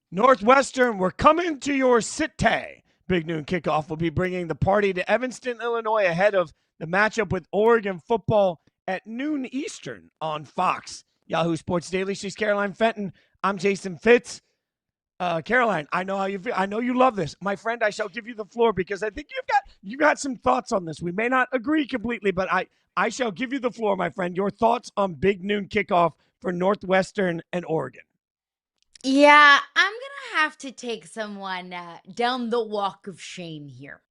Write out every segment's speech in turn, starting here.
Northwestern, we're coming to your city. Big Noon Kickoff will be bringing the party to Evanston, Illinois ahead of the matchup with Oregon football at noon Eastern on Fox. Yahoo Sports Daily. She's Caroline Fenton. I'm Jason Fitz. Caroline, I know how you feel. I know you love this. My friend, I shall give you the floor because I think you got some thoughts on this. We may not agree completely, but I shall give you the floor, my friend. Your thoughts on Big Noon Kickoff for Northwestern and Oregon. Yeah, I'm going to have to take someone down the walk of shame here.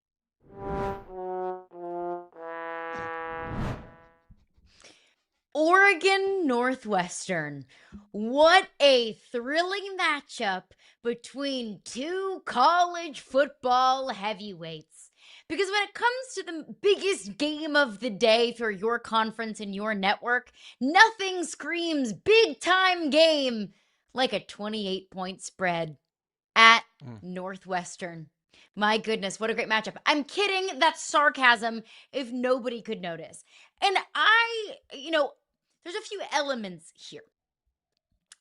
Oregon Northwestern. What a thrilling matchup between two college football heavyweights. Because when it comes to the biggest game of the day for your conference and your network, nothing screams big time game like a 28-point spread at Northwestern. My goodness, what a great matchup. I'm kidding. That's sarcasm if nobody could notice. And there's a few elements here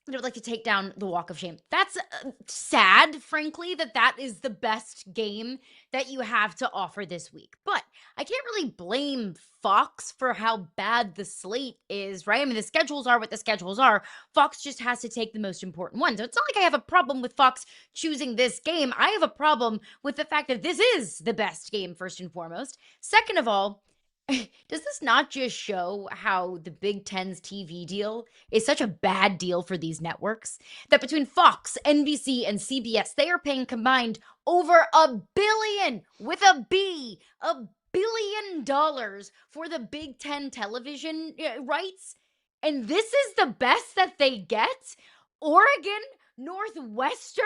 that I would like to take down the walk of shame. That's sad, frankly, that is the best game that you have to offer this week. But I can't really blame Fox for how bad the slate is, right? I mean, the schedules are what the schedules are. Fox just has to take the most important one. So it's not like I have a problem with Fox choosing this game. I have a problem with the fact that this is the best game, first and foremost. Second of all, does this not just show how the Big Ten's TV deal is such a bad deal for these networks? That between Fox, NBC, and CBS, they are paying combined over $1 billion with a B, $1 billion for the Big Ten television rights. And this is the best that they get? Oregon, Northwestern?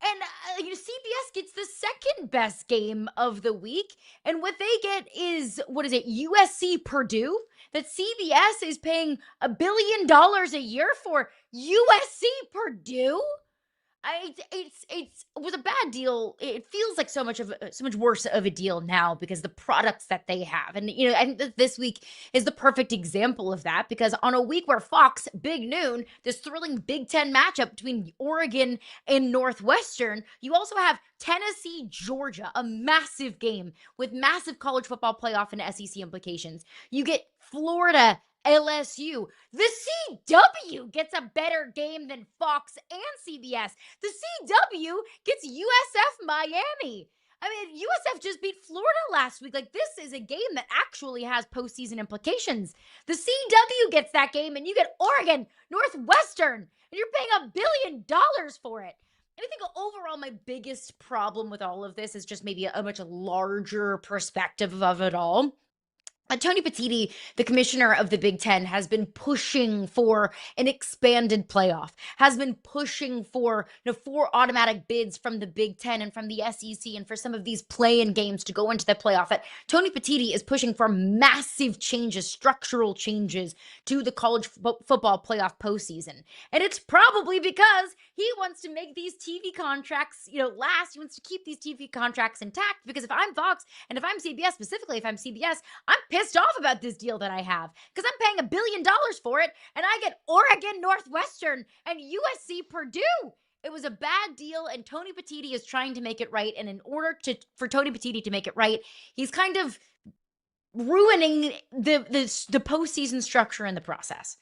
And CBS gets the second best game of the week. And what they get is, USC Purdue? That CBS is paying $1 billion a year for USC Purdue? It was a bad deal. It feels like so much worse of a deal now because the products that they have. And I think that this week is the perfect example of that, because on a week where Fox, big noon, this thrilling Big Ten matchup between Oregon and Northwestern, you also have Tennessee, Georgia, a massive game with massive college football playoff and SEC implications. You get Florida, LSU. The CW gets a better game than Fox and CBS. The CW gets USF Miami. I mean, USF just beat Florida last week. Like, this is a game that actually has postseason implications. The CW gets that game, and you get Oregon, Northwestern, and you're paying $1 billion for it. And I think overall, my biggest problem with all of this is just maybe a much larger perspective of it all. Tony Petitti, the commissioner of the Big Ten, has been pushing for an expanded playoff, has been pushing for 4 automatic bids from the Big Ten and from the SEC, and for some of these play-in games to go into the playoff. Tony Petitti is pushing for massive changes, structural changes to the college football playoff postseason. And it's probably because he wants to make these TV contracts, last. He wants to keep these TV contracts intact, because if I'm Fox and if I'm CBS, specifically if I'm CBS, I'm pissed off about this deal that I have, because I'm paying $1 billion for it, and I get Oregon, Northwestern, and USC Purdue. It was a bad deal, and Tony Petitti is trying to make it right. And in order for Tony Petitti to make it right, he's kind of ruining the postseason structure in the process.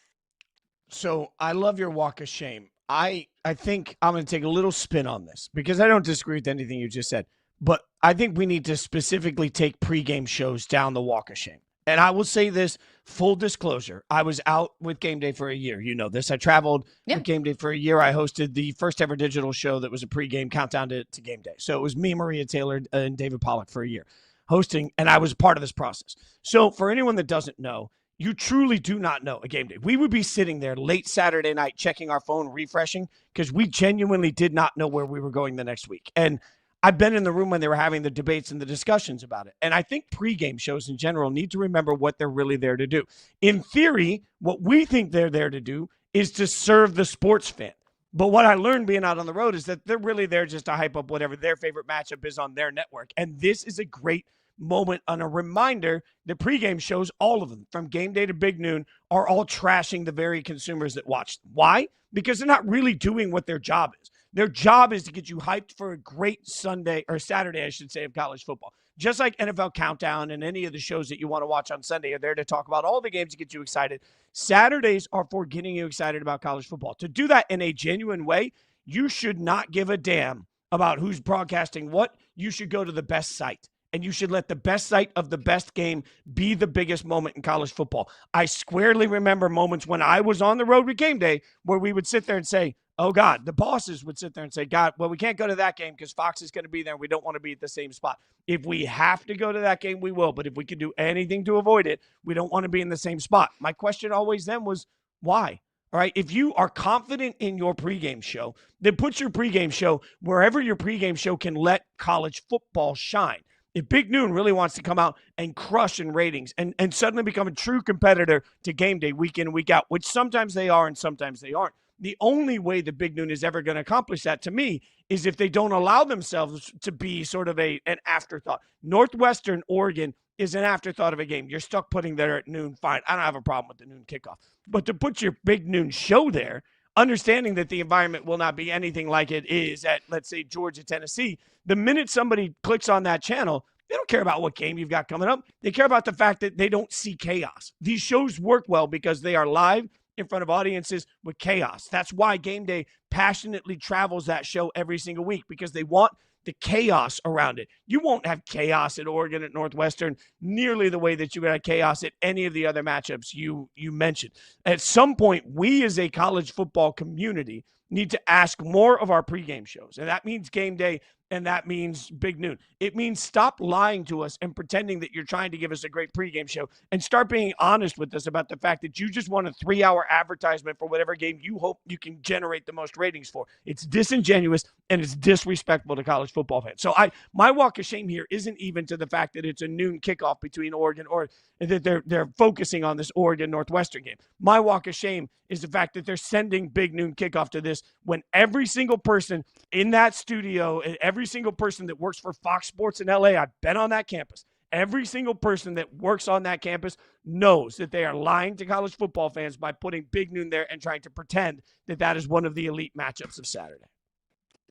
So I love your walk of shame. I think I'm going to take a little spin on this because I don't disagree with anything you just said, but I think we need to specifically take pregame shows down the walk of shame. And I will say this, full disclosure, I was out with Game Day for a year. You know this. I traveled with Game Day for a year. I hosted the first ever digital show that was a pregame countdown to Game Day. So it was me, Maria Taylor, and David Pollack for a year hosting, and I was part of this process. So for anyone that doesn't know, you truly do not know a game day. We would be sitting there late Saturday night checking our phone, refreshing, because we genuinely did not know where we were going the next week. And I've been in the room when they were having the debates and the discussions about it. And I think pregame shows in general need to remember what they're really there to do. In theory, what we think they're there to do is to serve the sports fan. But what I learned being out on the road is that they're really there just to hype up whatever their favorite matchup is on their network. And this is a great moment and a reminder that pregame shows, all of them, from Game Day to Big Noon, are all trashing the very consumers that watch them. Why? Because they're not really doing what their job is. Their job is to get you hyped for a great Sunday or Saturday, I should say, of college football. Just like NFL Countdown and any of the shows that you want to watch on Sunday are there to talk about all the games to get you excited. Saturdays are for getting you excited about college football. To do that in a genuine way, you should not give a damn about who's broadcasting what. You should go to the best site, and you should let the best site of the best game be the biggest moment in college football. I squarely remember moments when I was on the road with Game Day where we would sit there and say, oh, God, the bosses would sit there and say, God, well, we can't go to that game because Fox is going to be there. We don't want to be at the same spot. If we have to go to that game, we will. But if we can do anything to avoid it, we don't want to be in the same spot. My question always then was, why? All right, if you are confident in your pregame show, then put your pregame show wherever your pregame show can let college football shine. If Big Noon really wants to come out and crush in ratings and suddenly become a true competitor to Game Day week in and week out, which sometimes they are and sometimes they aren't, the only way that Big Noon is ever going to accomplish that, to me, is if they don't allow themselves to be sort of an afterthought. Northwestern, Oregon is an afterthought of a game. You're stuck putting there at noon, fine. I don't have a problem with the noon kickoff. But to put your Big Noon show there, understanding that the environment will not be anything like it is at, let's say, Georgia, Tennessee, the minute somebody clicks on that channel, they don't care about what game you've got coming up. They care about the fact that they don't see chaos. These shows work well because they are live in front of audiences with chaos. That's why Game Day passionately travels that show every single week, because they want the chaos around it. You won't have chaos at Oregon, at Northwestern, nearly the way that you would have chaos at any of the other matchups you mentioned. At some point, we as a college football community need to ask more of our pregame shows. And that means Game Day, and that means Big Noon. It means stop lying to us and pretending that you're trying to give us a great pregame show, and start being honest with us about the fact that you just want a 3-hour advertisement for whatever game you hope you can generate the most ratings for. It's disingenuous and it's disrespectful to college football fans. So my walk of shame here isn't even to the fact that it's a noon kickoff between Oregon, or that they're focusing on this Oregon Northwestern game. My walk of shame is the fact that they're sending Big Noon kickoff to this when every single person in that studio and every single person that works for Fox Sports in LA, I've been on that campus, every single person that works on that campus knows that they are lying to college football fans by putting Big Noon there and trying to pretend that that is one of the elite matchups of Saturday.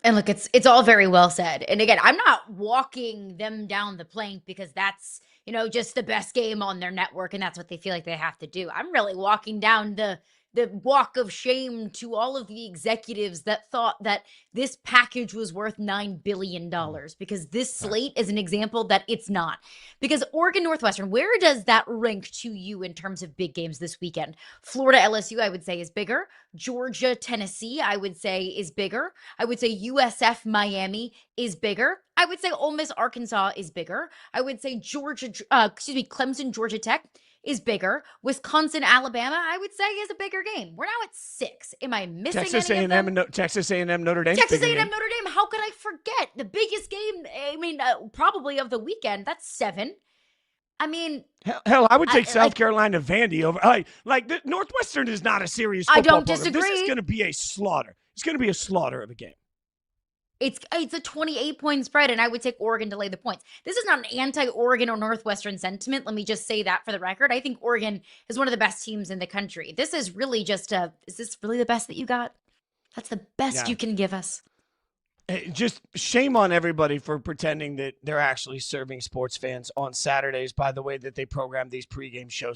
And look, it's all very well said. And again, I'm not walking them down the plank because that's, just the best game on their network and that's what they feel like they have to do. I'm really walking down the walk of shame to all of the executives that thought that this package was worth $9 billion, because this slate is an example that it's not. Because Oregon Northwestern, where does that rank to you in terms of big games this weekend? Florida LSU, I would say, is bigger. Georgia Tennessee, I would say, is bigger. I would say USF Miami is bigger. I would say Ole Miss Arkansas is bigger. I would say Clemson Georgia Tech is bigger. Wisconsin, Alabama, I would say, is a bigger game. We're now at 6. Am I missing Texas any A&M of them? Texas A&M Notre Dame. Texas A&M Notre Dame. How could I forget the biggest game? Probably of the weekend. That's 7. I mean, hell, I would take South Carolina Vandy over. The Northwestern is not a serious football I don't program. disagree. This is going to be a slaughter. It's going to be a slaughter of a game. It's a 28-point spread, and I would take Oregon to lay the points. This is not an anti-Oregon or Northwestern sentiment. Let me just say that for the record. I think Oregon is one of the best teams in the country. This is really just is this really the best that you got? That's the best you can give us. Just shame on everybody for pretending that they're actually serving sports fans on Saturdays by the way that they program these pregame shows.